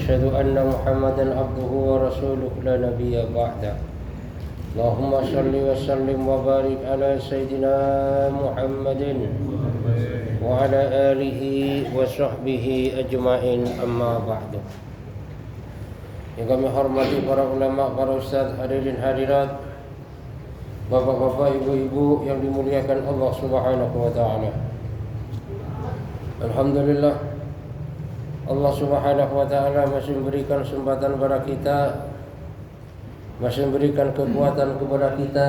أشهد أن محمدا عبده ورسوله لا نبي بعده اللهم صل وسلم وبارك على سيدنا محمد وعلى آله وصحبه أجمعين أما بعد. Yang kami hormati para ulama, para ustaz, hadirin hadirat, bapak-bapak, ibu-ibu yang dimuliakan Allah Subhanahu wa taala. Alhamdulillah, Allah Subhanahu wa taala masih memberikan kesempatan kepada kita, masih memberikan kekuatan kepada kita,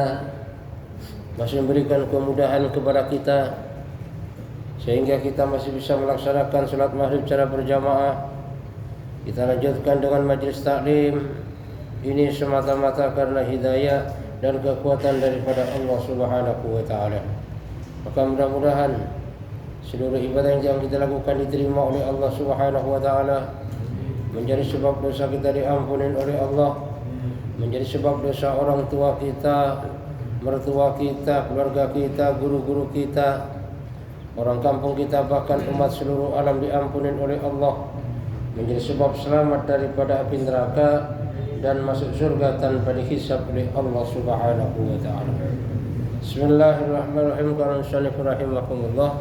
masih memberikan kemudahan kepada kita, sehingga kita masih bisa melaksanakan salat maghrib secara berjamaah. Kita lanjutkan dengan majlis taklim. Ini semata-mata karena hidayah dan kekuatan daripada Allah Subhanahu wa taala. Maka mudah-mudahan seluruh ibadah yang kita lakukan diterima oleh Allah Subhanahu wa taala, menjadi sebab dosa kita diampuni oleh Allah, menjadi sebab dosa orang tua kita, mertua kita, keluarga kita, guru-guru kita, orang kampung kita, bahkan umat seluruh alam diampuni oleh Allah, menjadi sebab selamat daripada api neraka dan masuk surga tanpa dihisab oleh Allah Subhanahu wa taala. Bismillahirrahmanirrahim. Qala musannifur rahimahumullah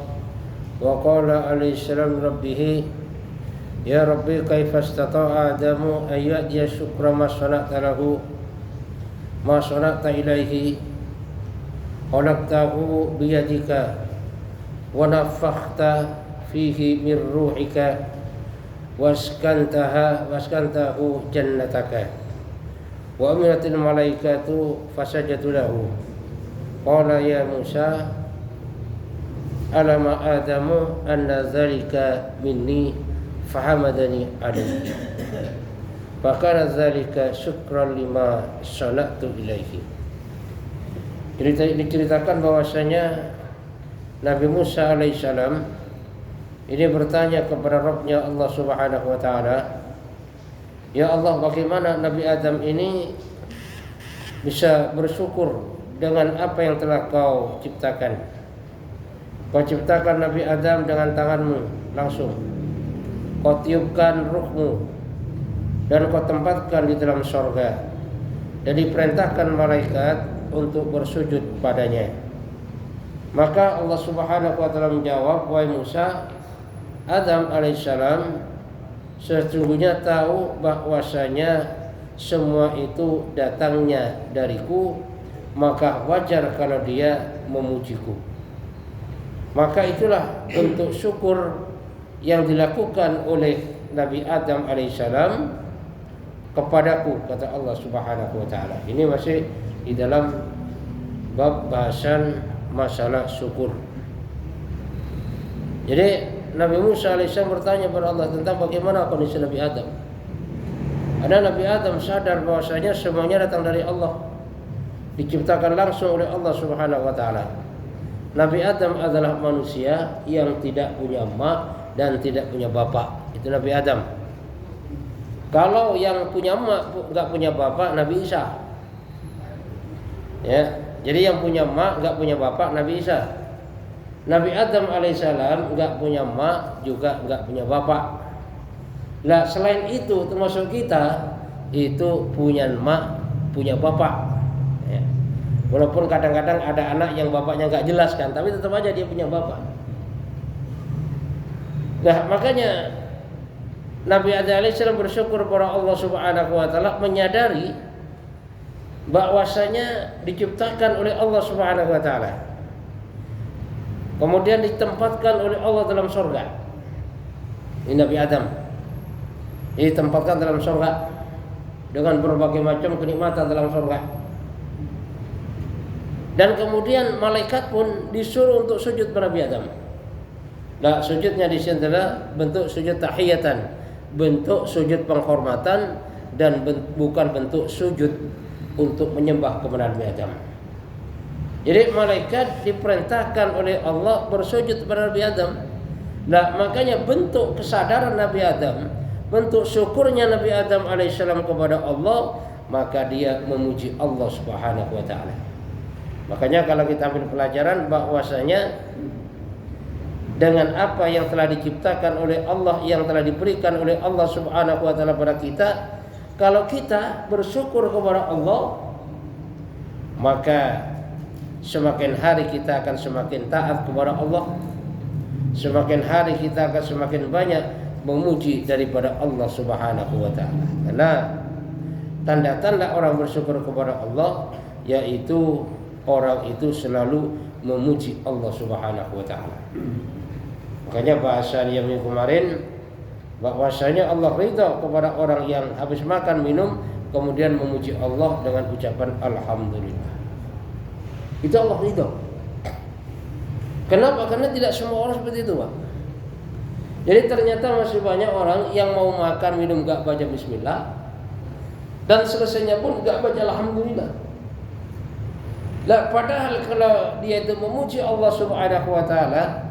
wa qala alaihi salam rabbih ya rabbi kaifa istata'a adamu ayyadiya syukra ma sana'ta lahu ma sana'ta ilaihi khalaqtahu biyadika wa nafakhta fihi min ruhika waskantahu jannataka wa amiratil malaikatu fasajadu lahu qala ya Musa alama adamu anna dhalika minni fahamadani alayhi fakana dhalika syukran lima sana'tu ilaihi. Diceritakan bahwasanya Nabi Musa alaihissalam ini bertanya kepada Rabbnya Allah Subhanahu wa taala, ya Allah, bagaimana Nabi Adam ini bisa bersyukur dengan apa yang telah kau ciptakan. Kau ciptakan Nabi Adam dengan tanganmu langsung, kau tiupkan ruhmu dan kau tempatkan di dalam surga, dan diperintahkan malaikat untuk bersujud padanya. Maka Allah Subhanahu wa taala menjawab, wahai Musa, Adam alaihissalam sesungguhnya tahu bahwasanya semua itu datangnya dariku, maka wajar kalau dia memujiku. Maka itulah bentuk syukur yang dilakukan oleh Nabi Adam alaihissalam kepadaku, kata Allah Subhanahu wa taala. Ini masih di dalam bab bahasan masalah syukur. Jadi Nabi Musa alaihissalam bertanya kepada Allah tentang bagaimana kondisi Nabi Adam. Karena Nabi Adam sadar bahwasanya semuanya datang dari Allah, diciptakan langsung oleh Allah Subhanahu wa taala. Nabi Adam adalah manusia yang tidak punya mak dan tidak punya bapak. Itu Nabi Adam. Kalau yang punya mak enggak punya bapak, Nabi Isa. Ya, jadi yang punya mak enggak punya bapak, Nabi Isa. Nabi Adam alaihissalam enggak punya mak juga enggak punya bapak. Nah, selain itu termasuk kita itu punya mak, punya bapak. Ya. Walaupun kadang-kadang ada anak yang bapaknya enggak jelas kan, tapi tetap aja dia punya bapak. Nah, makanya Nabi Adam alaihissalam bersyukur kepada Allah Subhanahu wa taala, menyadari bahwasanya diciptakan oleh Allah Subhanahu wa taala, kemudian ditempatkan oleh Allah dalam surga. Ini Nabi Adam ditempatkan dalam surga dengan berbagai macam kenikmatan dalam surga. Dan kemudian malaikat pun disuruh untuk sujud kepada Nabi Adam. Nah, sujudnya di sini adalah bentuk sujud tahiyatan, bentuk sujud penghormatan, dan bukan bentuk sujud untuk menyembah kepada Nabi Adam. Jadi malaikat diperintahkan oleh Allah bersujud kepada Nabi Adam. Nah, makanya bentuk kesadaran Nabi Adam, bentuk syukurnya Nabi Adam alaihissalam kepada Allah, maka dia memuji Allah Subhanahu wa taala. Makanya kalau kita ambil pelajaran bahwasanya dengan apa yang telah diciptakan oleh Allah, yang telah diberikan oleh Allah Subhanahu wa taala pada kita, kalau kita bersyukur kepada Allah, maka semakin hari kita akan semakin taat kepada Allah, semakin hari kita akan semakin banyak memuji daripada Allah Subhanahu wa taala. Karena tanda-tanda orang bersyukur kepada Allah yaitu orang itu selalu memuji Allah Subhanahu wa taala. Makanya bahasa yang kemarin bahwasanya Allah ridha kepada orang yang habis makan minum kemudian memuji Allah dengan ucapan alhamdulillah. Itu Allah ridha. Kenapa? Karena tidak semua orang seperti itu, Pak. Jadi ternyata masih banyak orang yang mau makan minum gak baca bismillah, dan selesainya pun gak baca alhamdulillah. Lah padahal kalau dia itu memuji Allah Subhanahu wa taala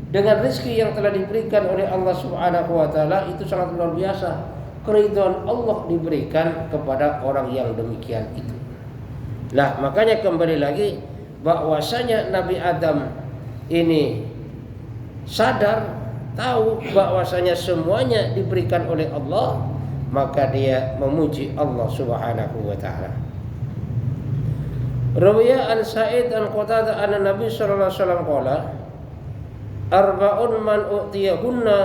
dengan rezeki yang telah diberikan oleh Allah Subhanahu wa taala, itu sangat luar biasa. Keridhaan Allah diberikan kepada orang yang demikian itu. Nah, makanya kembali lagi bahwasanya Nabi Adam ini sadar, tahu bahwasanya semuanya diberikan oleh Allah, maka dia memuji Allah Subhanahu wa taala. Rawiya an Sa'id an Qatadah anna Nabi sallallahu alaihi wasallam qala arba'un man u'tiyahunna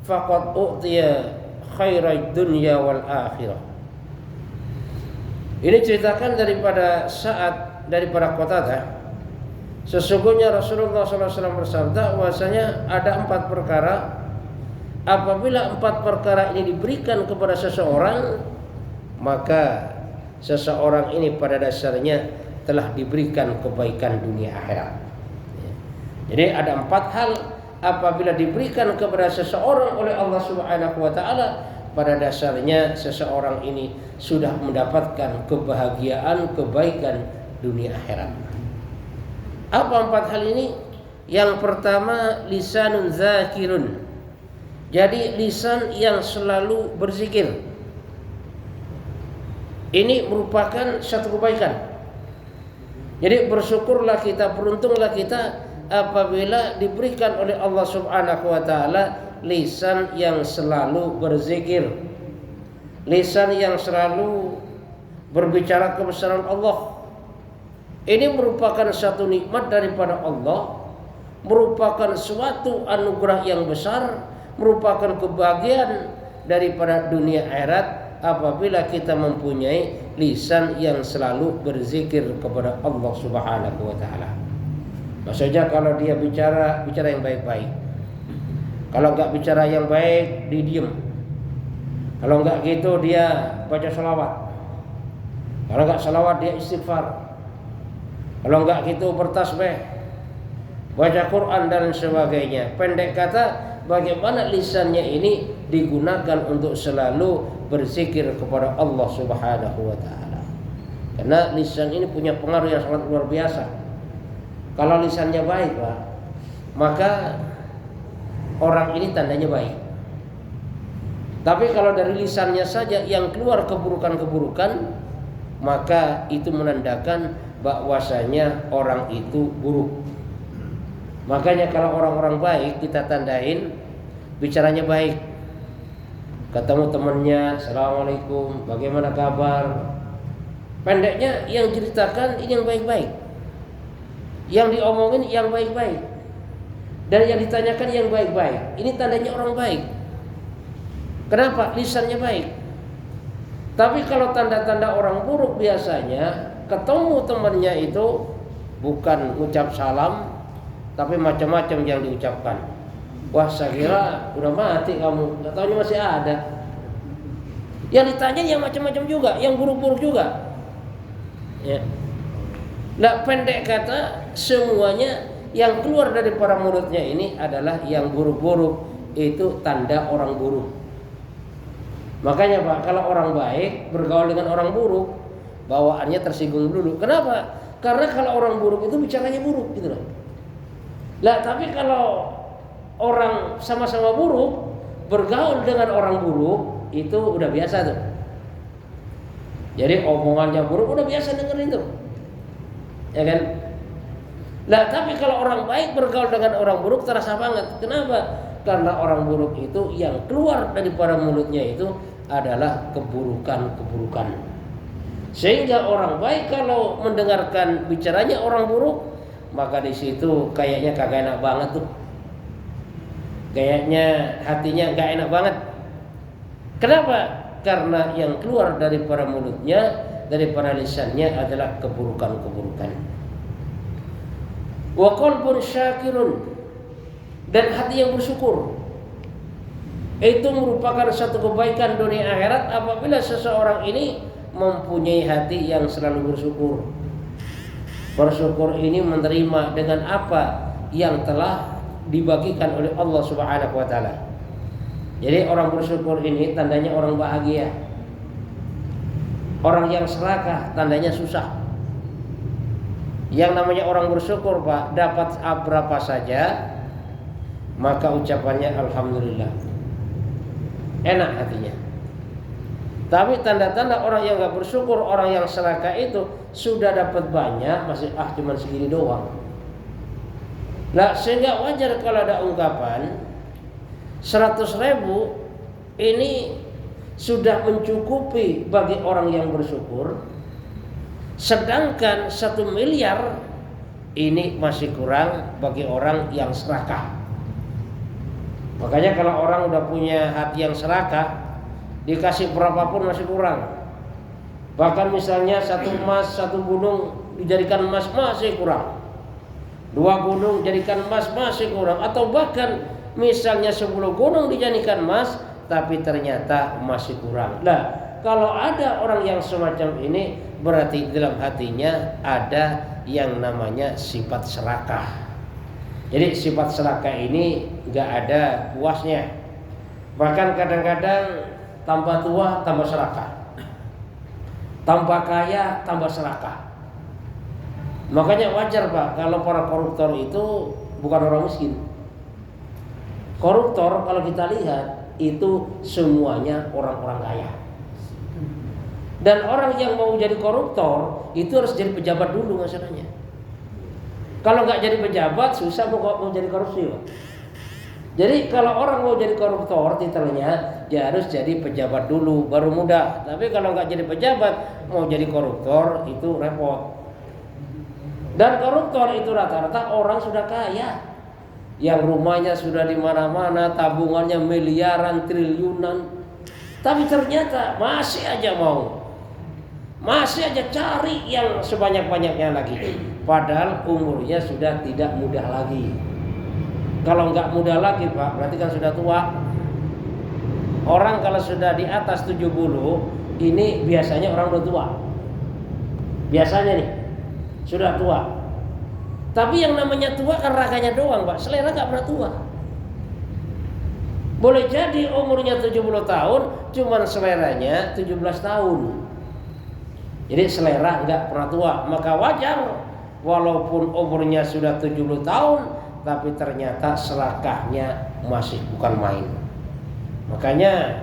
faqad u'tiya khairai dunya wal akhirah. Ini ceritakan daripada Qatadah, sesungguhnya Rasulullah SAW bersabda bahwasanya ada 4 perkara, apabila 4 perkara ini diberikan kepada seseorang, maka seseorang ini pada dasarnya telah diberikan kebaikan dunia akhirat. Jadi ada 4 hal apabila diberikan kepada seseorang oleh Allah Subhanahu wa taala, pada dasarnya seseorang ini sudah mendapatkan kebahagiaan, kebaikan dunia akhirat. Apa 4 hal ini? Yang pertama, lisanun zakirun. Jadi lisan yang selalu berzikir. Ini merupakan satu kebaikan. Jadi bersyukurlah kita, beruntunglah kita apabila diberikan oleh Allah Subhanahu wa taala lisan yang selalu berzikir, lisan yang selalu berbicara kebesaran Allah. Ini merupakan satu nikmat daripada Allah, merupakan suatu anugerah yang besar, merupakan kebahagiaan daripada dunia akhirat apabila kita mempunyai lisan yang selalu berzikir kepada Allah Subhanahu wa taala. Maksudnya kalau dia bicara yang baik-baik. Kalau enggak bicara yang baik, dia diam. Kalau enggak gitu dia baca salawat. Kalau enggak salawat dia istighfar. Kalau enggak gitu bertasbih, baca Quran dan sebagainya. Pendek kata, bagaimana lisannya ini digunakan untuk selalu berzikir kepada Allah Subhanahu wa taala. Karena lisan ini punya pengaruh yang sangat luar biasa. Kalau lisannya baik, Pak, maka orang ini tandanya baik. Tapi kalau dari lisannya saja yang keluar keburukan-keburukan, maka itu menandakan bahwasanya orang itu buruk. Makanya kalau orang-orang baik kita tandain bicaranya baik. Ketemu temannya, assalamualaikum, bagaimana kabar? Pendeknya yang ceritakan ini yang baik-baik, yang diomongin yang baik-baik, dan yang ditanyakan yang baik-baik. Ini tandanya orang baik. Kenapa? Lisannya baik. Tapi kalau tanda-tanda orang buruk biasanya ketemu temannya itu bukan ucap salam, tapi macam-macam yang diucapkan. Wah, saya kira udah mati kamu, nggak tahunya masih ada. Yang ditanya yang macam-macam juga, yang buruk-buruk juga. Ya. Nah, pendek kata, semuanya yang keluar dari para mulutnya ini adalah yang buruk-buruk. Itu tanda orang buruk. Makanya Pak, kalau orang baik bergaul dengan orang buruk, bawaannya tersinggung dulu. Kenapa? Karena kalau orang buruk itu bicaranya buruk gitu loh. Lah, tapi kalau orang sama-sama buruk bergaul dengan orang buruk, itu udah biasa tuh. Jadi omongannya buruk udah biasa dengerin tuh. Ya kan? Lah tapi kalau orang baik bergaul dengan orang buruk terasa banget. Kenapa? Karena orang buruk itu yang keluar daripada mulutnya itu adalah keburukan-keburukan. Sehingga orang baik kalau mendengarkan bicaranya orang buruk, maka di situ kayaknya kagak enak banget tuh. Kayaknya hatinya gak enak banget. Kenapa? Karena yang keluar daripada mulutnya, daripada lisannya adalah keburukan-keburukan. Wa qalbun syakirun, dan hati yang bersyukur. Itu merupakan satu kebaikan dunia akhirat apabila seseorang ini mempunyai hati yang selalu bersyukur. Bersyukur ini menerima dengan apa yang telah dibagikan oleh Allah Subhanahu wa taala. Jadi orang bersyukur ini tandanya orang bahagia. Orang yang serakah tandanya susah. Yang namanya orang bersyukur, Pak, dapat berapa saja maka ucapannya alhamdulillah. Enak hatinya. Tapi tanda-tanda orang yang gak bersyukur, orang yang serakah itu sudah dapat banyak masih cuman segini doang. Nah, sehingga wajar kalau ada ungkapan 100.000 ini sudah mencukupi bagi orang yang bersyukur, sedangkan 1 miliar ini masih kurang bagi orang yang serakah. Makanya kalau orang udah punya hati yang serakah, dikasih berapapun masih kurang. Bahkan misalnya 1 emas, 1 gunung dijadikan emas masih kurang. 2 gunung jadikan emas masih kurang. Atau bahkan misalnya 10 gunung dijadikan emas tapi ternyata masih kurang. Nah, kalau ada orang yang semacam ini, berarti dalam hatinya ada yang namanya sifat serakah. Jadi sifat serakah ini gak ada puasnya. Bahkan kadang-kadang tambah tua tambah serakah, tambah kaya tambah serakah. Makanya wajar, Pak, kalau para koruptor itu bukan orang miskin. Koruptor kalau kita lihat itu semuanya orang-orang kaya. Dan orang yang mau jadi koruptor itu harus jadi pejabat dulu masalahnya. Kalau nggak jadi pejabat susah mau jadi korupsi, Pak. Jadi kalau orang mau jadi koruptor titelnya dia harus jadi pejabat dulu baru mudah. Tapi kalau nggak jadi pejabat mau jadi koruptor itu repot. Dan koruptor itu rata-rata orang sudah kaya, yang rumahnya sudah di mana-mana, tabungannya miliaran, triliunan, tapi ternyata masih aja cari yang sebanyak-banyaknya lagi. Padahal umurnya sudah tidak muda lagi. Kalau nggak muda lagi, Pak, berarti kan sudah tua. Orang kalau sudah di atas 70, ini biasanya orang udah tua. Biasanya nih, sudah tua. Tapi yang namanya tua kan raganya doang, Pak. Selera nggak pernah tua. Boleh jadi umurnya 70 tahun, cuman seleranya 17 tahun. Jadi selera nggak pernah tua. Maka wajar walaupun umurnya sudah 70 tahun, tapi ternyata serakahnya masih bukan main. Makanya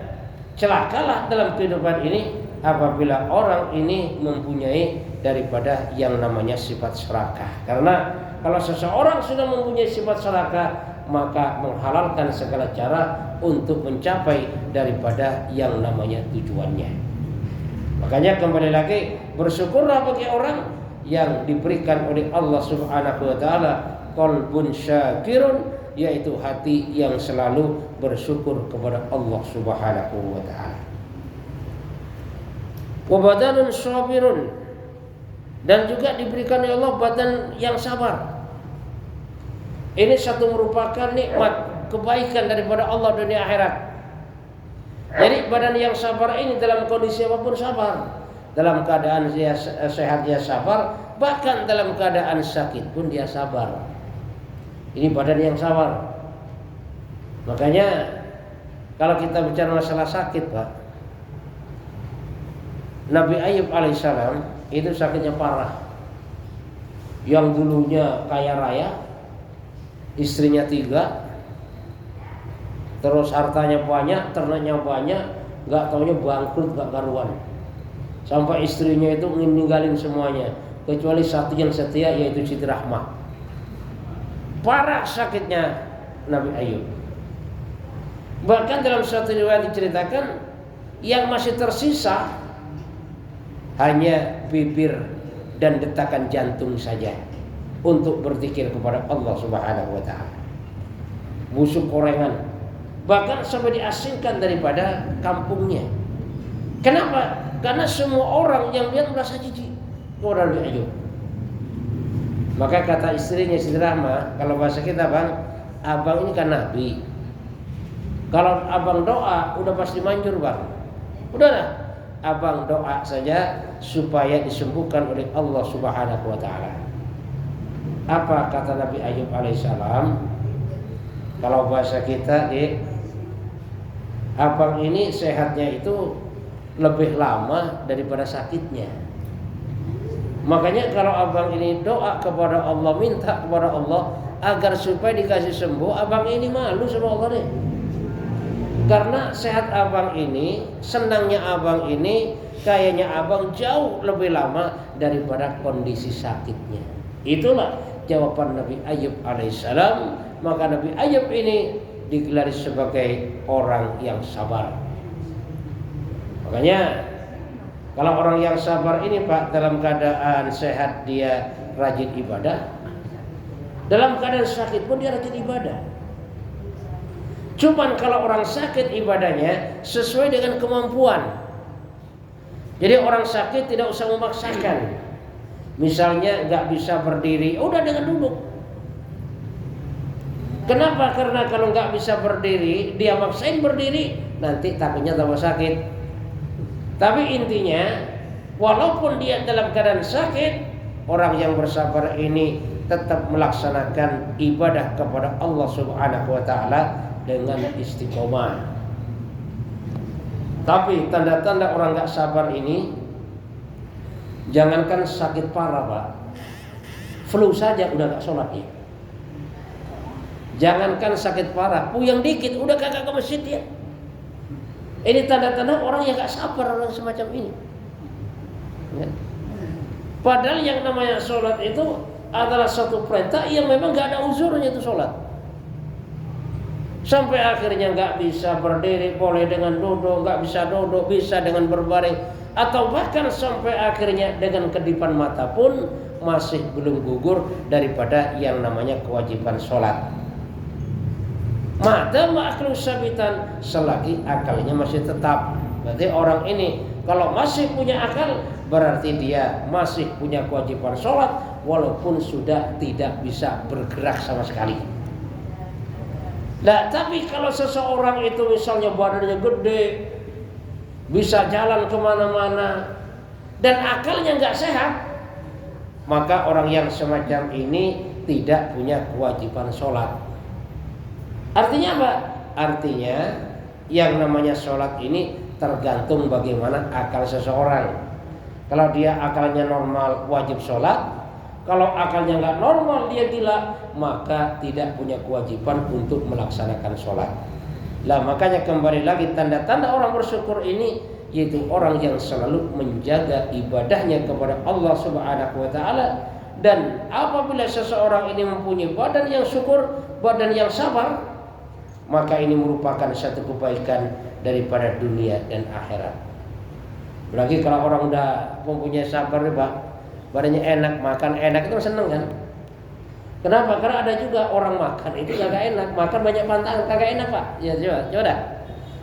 celakalah dalam kehidupan ini apabila orang ini mempunyai daripada yang namanya sifat serakah. Karena kalau seseorang sudah mempunyai sifat serakah, maka menghalalkan segala cara untuk mencapai daripada yang namanya tujuannya. Makanya kembali lagi, bersyukurlah bagi orang yang diberikan oleh Allah Subhanahu wa taala qalbun syakirun, yaitu hati yang selalu bersyukur kepada Allah Subhanahu wa taala. Wa badanun sabirun, dan juga diberikan oleh Allah badan yang sabar. Ini satu merupakan nikmat kebaikan daripada Allah dunia akhirat. Jadi badan yang sabar ini dalam kondisi apapun sabar. Dalam keadaan dia sehat dia sabar, bahkan dalam keadaan sakit pun dia sabar. Ini badan yang sabar. Makanya kalau kita bicara masalah sakit, Pak, Nabi Ayub alaihissalam itu sakitnya parah. Yang dulunya kaya raya, istrinya 3, terus hartanya banyak, ternaknya banyak, nggak taunya bangkrut, nggak karuan. Sampai istrinya itu ninggalin semuanya, kecuali satu yang setia, yaitu Siti Rahmah. parah sakitnya Nabi Ayub. Bahkan dalam suatu riwayat diceritakan yang masih tersisa hanya bibir dan detakan jantung saja untuk berzikir kepada Allah Subhanahu wa taala. Busuk korengan, bahkan sampai diasingkan daripada kampungnya. Kenapa? Karena semua orang yang lihat merasa jijik kepada Nabi Ayub. Maka kata istrinya Siti Rahma, kalau bahasa kita, Bang, abang ini kan nabi. Kalau abang doa udah pasti manjur, Bang. Udahlah, abang doa saja supaya disembuhkan oleh Allah Subhanahu wa taala. Apa kata Nabi Ayub alaihissalam? Kalau bahasa kita, abang ini sehatnya itu lebih lama daripada sakitnya. Makanya kalau abang ini doa kepada Allah, minta kepada Allah agar supaya dikasih sembuh, abang ini malu sama Allah deh. Karena sehat abang ini, senangnya abang ini, kayaknya abang jauh lebih lama daripada kondisi sakitnya. Itulah jawaban Nabi Ayub alaihissalam. Maka Nabi Ayub ini digelar sebagai orang yang sabar. Makanya kalau orang yang sabar ini, Pak, dalam keadaan sehat dia rajin ibadah, dalam keadaan sakit pun dia rajin ibadah. Cuman kalau orang sakit ibadahnya sesuai dengan kemampuan. Jadi orang sakit tidak usah memaksakan. Misalnya nggak bisa berdiri, udah dengan duduk. Kenapa? Karena kalau nggak bisa berdiri, dia maksain berdiri, nanti takutnya tambah sakit. Tapi intinya, walaupun dia dalam keadaan sakit, orang yang bersabar ini tetap melaksanakan ibadah kepada Allah Subhanahu wa taala dengan istiqomah. Tapi tanda-tanda orang gak sabar ini, jangankan sakit parah, Pak, flu saja udah gak sholat ya. Jangankan sakit parah, puyeng dikit udah kagak ke masjid ya. Ini tanda-tanda orang yang gak sabar, orang semacam ini. Padahal yang namanya sholat itu adalah satu perintah yang memang gak ada uzurnya itu sholat. Sampai akhirnya gak bisa berdiri, boleh dengan duduk, gak bisa duduk, bisa dengan berbaring, atau bahkan sampai akhirnya dengan kedipan mata pun masih belum gugur daripada yang namanya kewajiban sholat. Mata ma'aklu sabitan, selagi akalnya masih tetap. Berarti orang ini kalau masih punya akal, berarti dia masih punya kewajiban sholat, walaupun sudah tidak bisa bergerak sama sekali. Nah, tapi kalau seseorang itu misalnya badannya gede, bisa jalan kemana-mana, dan akalnya nggak sehat, maka orang yang semacam ini tidak punya kewajiban sholat. Artinya apa? Artinya yang namanya sholat ini tergantung bagaimana akal seseorang. Kalau dia akalnya normal, wajib sholat. Kalau akalnya nggak normal, dia gila, maka tidak punya kewajiban untuk melaksanakan sholat. Lah, makanya kembali lagi tanda-tanda orang bersyukur ini, yaitu orang yang selalu menjaga ibadahnya kepada Allah Subhanahu wa taala. Dan apabila seseorang ini mempunyai badan yang syukur, badan yang sabar, maka ini merupakan satu kebaikan daripada dunia dan akhirat. Apalagi kalau orang udah mempunyai sabar, Pak, badannya enak, makan enak, itu seneng kan? Kenapa? Karena ada juga orang makan itu kagak enak, makan banyak pantangan kagak enak, Pak. Ya coba dah.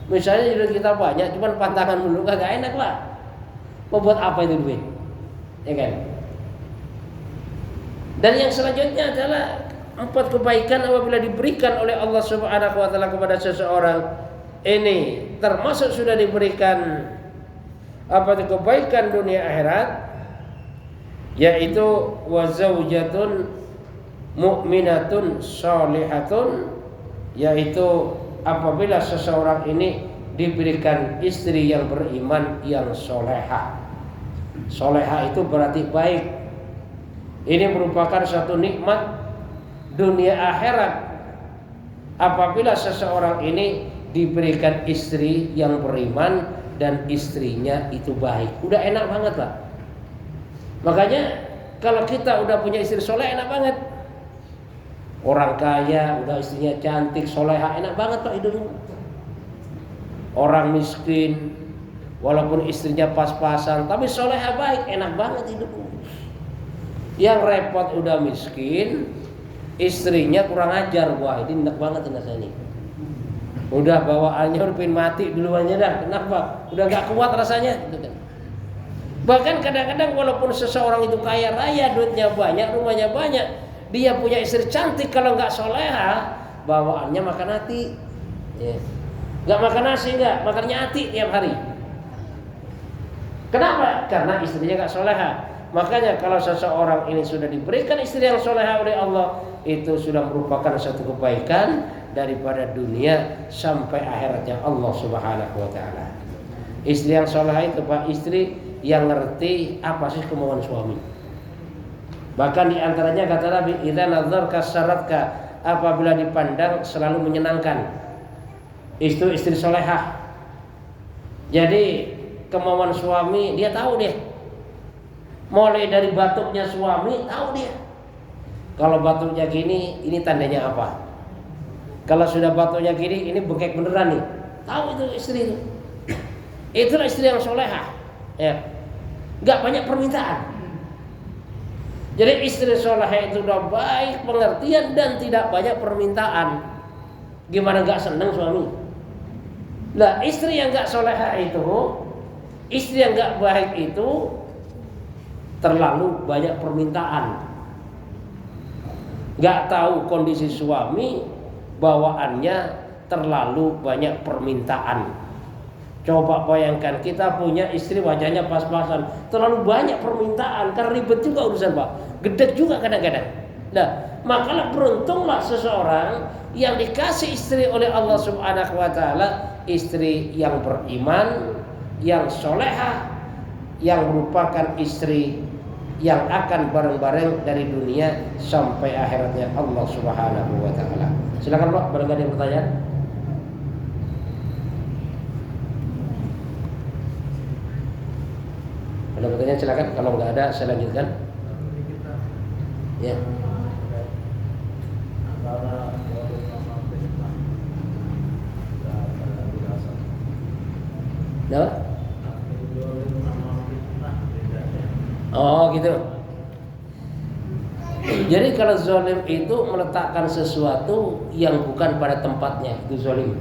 Misalnya duit kita banyak, cuman pantangan dulu kagak enak, Pak. Mau buat apa itu duit? Ya kan? Dan yang selanjutnya adalah 4 kebaikan apabila diberikan oleh Allah Subhanahu wa taala kepada seseorang. Ini termasuk sudah diberikan apa itu kebaikan dunia akhirat, yaitu wa zaujatun mu'minatun sholihatun, yaitu apabila seseorang ini diberikan istri yang beriman yang solehah. Solehah itu berarti baik. Ini merupakan satu nikmat dunia akhirat apabila seseorang ini diberikan istri yang beriman dan istrinya itu baik. Udah enak banget, Pak. Makanya kalau kita udah punya istri soleh enak banget. Orang kaya udah istrinya cantik, soleha, enak banget Pak hidupnya. Orang miskin walaupun istrinya pas-pasan tapi soleha baik, enak banget hidupnya. Yang repot udah miskin, istrinya kurang ajar, wah ini enak banget ini. Udah bawaannya udah pengen mati duluannya dah. Kenapa? Udah gak kuat rasanya. Bahkan kadang-kadang walaupun seseorang itu kaya raya, duitnya banyak, rumahnya banyak, dia punya istri cantik, kalau nggak soleha, bawaannya makan hati. Nggak makan nasi, nggak makannya hati tiap hari. Kenapa? Karena istrinya nggak soleha. Makanya kalau seseorang ini sudah diberikan istri yang soleha oleh Allah, itu sudah merupakan satu kebaikan daripada dunia sampai akhiratnya Allah Subhanahu wa taala. Istri yang soleha itu Pak, istri yang ngerti apa sih kemauan suami. Bahkan diantaranya kata Nabi, idza nadzarka syaratka, apabila dipandang selalu menyenangkan. Itu istri solehah. Jadi kemauan suami dia tahu dia. Mulai dari batuknya suami tahu dia. Kalau batuknya gini, ini tandanya apa? Kalau sudah batuknya gini, ini bengkak beneran nih. Tahu itu istri itu. Itulah istri yang solehah. Ya, nggak banyak permintaan. Jadi istri solehah itu udah baik pengertian dan tidak banyak permintaan. Gimana nggak senang suami? Nah, istri yang nggak solehah itu, istri yang nggak baik itu terlalu banyak permintaan. Nggak tahu kondisi suami, bawaannya terlalu banyak permintaan. Coba bayangkan kita punya istri wajahnya pas-pasan, terlalu banyak permintaan, karena ribet juga urusan Pak, gedek juga kadang-kadang. Nah, makalah beruntunglah seseorang yang dikasih istri oleh Allah Subhanahu wa taala, istri yang beriman, yang solehah, yang merupakan istri yang akan bareng-bareng dari dunia sampai akhiratnya Allah Subhanahu wa taala. Silakan Pak, barangkali ada pertanyaan. Ada pertanyaan silakan, kalau nggak ada saya lanjutkan. Ya. Nah. Oh gitu. Jadi kalau zalim itu meletakkan sesuatu yang bukan pada tempatnya, itu zalim.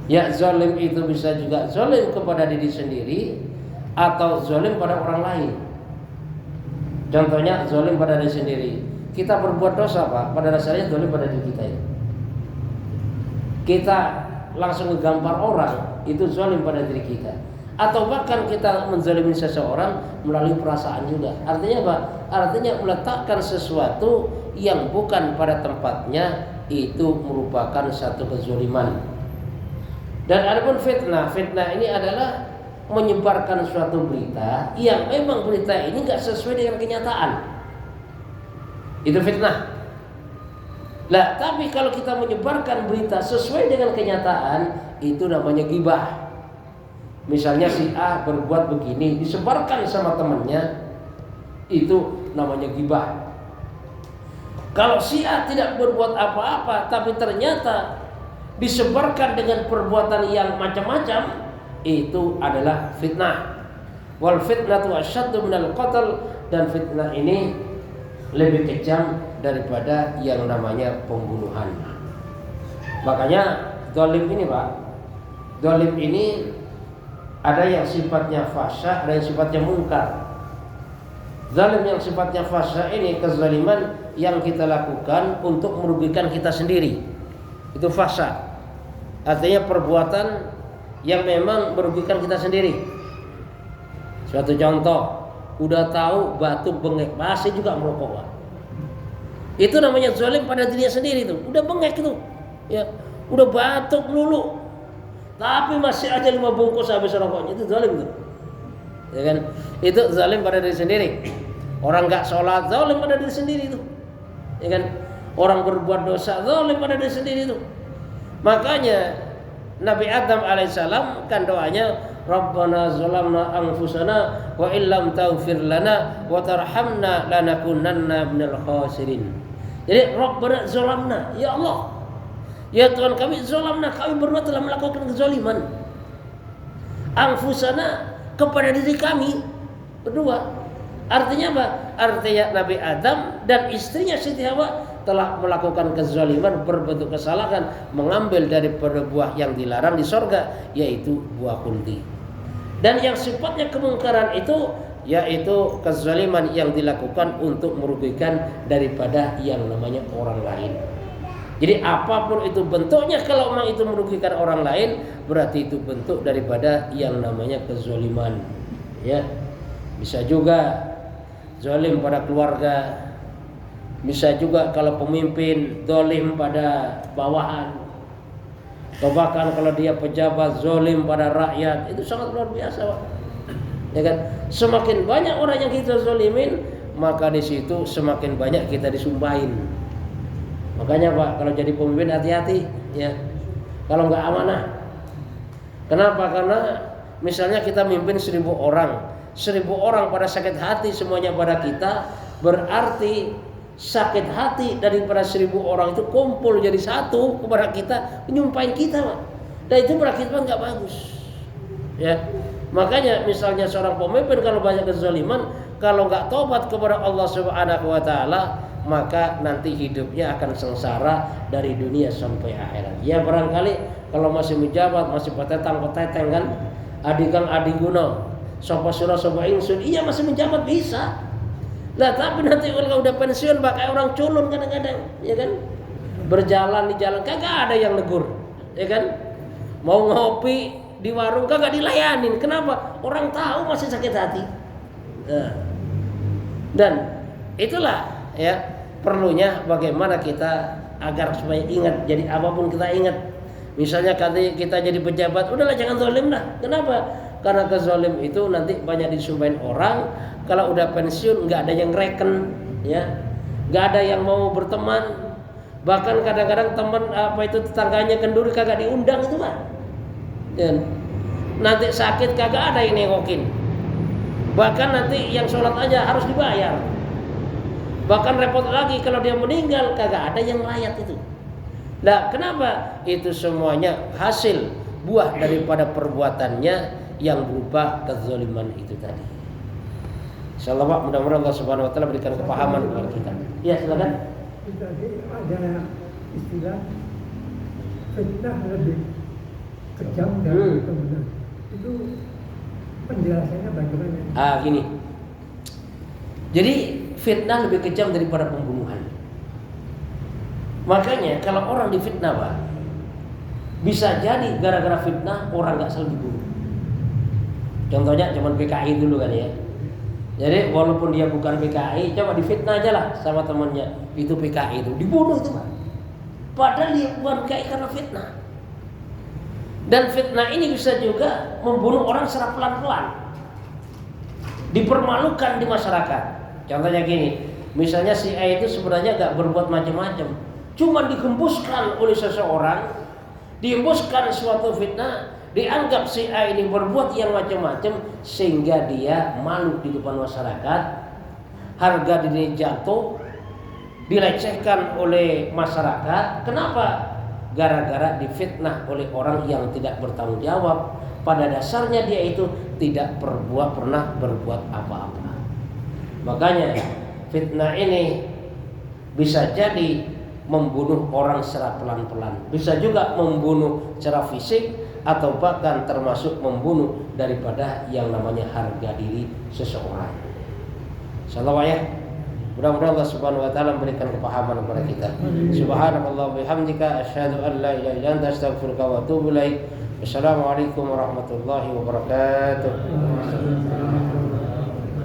Ya, zalim itu bisa juga zalim kepada diri sendiri atau zalim pada orang lain. Contohnya zalim pada diri sendiri. Kita berbuat dosa Pak, pada dasarnya zalim pada diri kita itu. Kita langsung ngegampar orang, itu zalim pada diri kita. Atau bahkan kita menzalimi seseorang melalui perasaan juga. Artinya apa? Artinya meletakkan sesuatu yang bukan pada tempatnya, itu merupakan satu kezaliman. Dan adapun fitnah, fitnah ini adalah menyebarkan suatu berita yang memang berita ini nggak sesuai dengan kenyataan. Itu fitnah. Lah, tapi kalau kita menyebarkan berita sesuai dengan kenyataan, itu namanya ghibah. Misalnya si A berbuat begini, disebarkan sama temannya, itu namanya ghibah. Kalau si A tidak berbuat apa-apa, tapi ternyata disebarkan dengan perbuatan yang macam-macam, itu adalah fitnah. Wal fitnatu asyaddu minal qatl, dan fitnah ini lebih kejam daripada yang namanya pembunuhan. Makanya zalim ini Pak, zalim ini ada yang sifatnya fasya, ada yang sifatnya mungkar. Zalim yang sifatnya fasya ini kezaliman yang kita lakukan untuk merugikan kita sendiri. Itu fasya. Artinya perbuatan yang memang merugikan kita sendiri. Suatu contoh, udah tahu batuk bengek, masih juga merokok. Itu namanya zalim pada dirinya sendiri itu. Udah bengek itu. Ya, udah batuk melulu, tapi masih aja 5 bungkus habis rokoknya, itu zalim tuh. Ya kan? Itu zalim pada diri sendiri. Orang enggak sholat zalim pada diri sendiri itu. Ya kan? Orang berbuat dosa zalim pada diri sendiri itu. Makanya Nabi Adam alaihissalam kan doanya, Rabbana zalamna anfusana wa illam taghfir lana wa tarhamna lanakunanna minal khasirin. Jadi Rabbana zalamna, ya Allah, ya Tuhan kami, zalamna, kami berdua telah melakukan kezaliman, anfusana, kepada diri kami berdua. Artinya apa? Artinya Nabi Adam dan istrinya Siti Hawa telah melakukan kezaliman, berbentuk kesalahan, mengambil daripada buah yang dilarang di sorga, yaitu buah kulti. Dan yang sifatnya kemungkaran itu, yaitu kezaliman yang dilakukan untuk merugikan daripada yang namanya orang lain. Jadi apapun itu bentuknya, kalau memang itu merugikan orang lain, berarti itu bentuk daripada yang namanya kezaliman. Ya, bisa juga zalim pada keluarga, bisa juga kalau pemimpin zalim pada bawahan, atau bahkan kalau dia pejabat zalim pada rakyat, itu sangat luar biasa, Pak. Ya kan? Semakin banyak orang yang kita zalimin, maka di situ semakin banyak kita disumpahin. Makanya Pak, kalau jadi pemimpin hati-hati, ya. Kalau nggak amanah. Kenapa? Karena misalnya kita mimpin 1.000 orang, 1.000 orang pada sakit hati semuanya pada kita, berarti sakit hati daripada 1.000 orang itu kumpul jadi satu kepada kita, menyumpahin kita, Pak. Dan itu berakibat nggak bagus. Ya. Makanya misalnya seorang pemimpin kalau banyak kezaliman, kalau nggak tobat kepada Allah Subhanahu wa taala, maka nanti hidupnya akan sengsara dari dunia sampai akhirat. Ya barangkali kalau masih menjabat, masih petetang kan, adigang adiguna, sapa sura sapa ingsun, iya masih menjabat bisa. Lah tapi nanti kalau udah pensiun pakai orang culun kadang-kadang, ya kan? Berjalan di jalan kagak ada yang negur, ya kan? Mau ngopi di warung kagak dilayanin. Kenapa? Orang tahu masih sakit hati. Nah. Dan itulah ya perlunya bagaimana kita agar supaya ingat. Jadi apapun kita ingat. Misalnya kita jadi pejabat, udahlah jangan zalim dah. Kenapa? Karena kezalim itu nanti banyak disumpahin orang. Kalau udah pensiun nggak ada yang reken, ya, nggak ada yang mau berteman. Bahkan kadang-kadang teman tetangganya kenduri kagak diundang itu Pak. Dan nanti sakit kagak ada yang nengokin. Bahkan nanti yang sholat aja harus dibayar. Bahkan repot lagi kalau dia meninggal kagak ada yang layat itu. Nah, kenapa? Itu semuanya hasil buah daripada perbuatannya yang berupa kezaliman itu tadi. Insyaallah Pak, mudah-mudahan Allah Subhanahu wa taala berikan kepahaman kepada kita. Ya, silakan. Tadi ada istilah fitnah lebih kejam dari kebenaran. Itu penjelasannya bagaimana? Gini. Jadi fitnah lebih kejam daripada pembunuhan. Makanya kalau orang difitnah Pak, bisa jadi gara-gara fitnah orang nggak saling dibunuh. Contohnya zaman PKI dulu kan ya. Jadi walaupun dia bukan PKI, coba difitnah aja lah sama temannya. Itu PKI itu dibunuh itu Pak. Padahal dia bukan PKI karena fitnah. Dan fitnah ini bisa juga membunuh orang secara pelan-pelan. Dipermalukan di masyarakat. Contohnya gini, misalnya si A itu sebenarnya gak berbuat macam-macam, cuma dihembuskan oleh seseorang, dihembuskan suatu fitnah, dianggap si A ini berbuat yang macam-macam sehingga dia malu di depan masyarakat, harga diri jatuh, dilecehkan oleh masyarakat. Kenapa? Gara-gara difitnah oleh orang yang tidak bertanggung jawab. Pada dasarnya dia itu tidak pernah berbuat apa-apa. Makanya fitnah ini bisa jadi membunuh orang secara pelan-pelan, bisa juga membunuh secara fisik, atau bahkan termasuk membunuh daripada yang namanya harga diri seseorang. Insyaallah ya. Mudah-mudahan Allah Subhanahu wa taala memberikan kepahaman kepada kita. Subhanallah bihamdika asyhadu an la ilaha illa anta astaghfiruka wa atubu ilaik. Wassalamualaikum warahmatullahi wabarakatuh.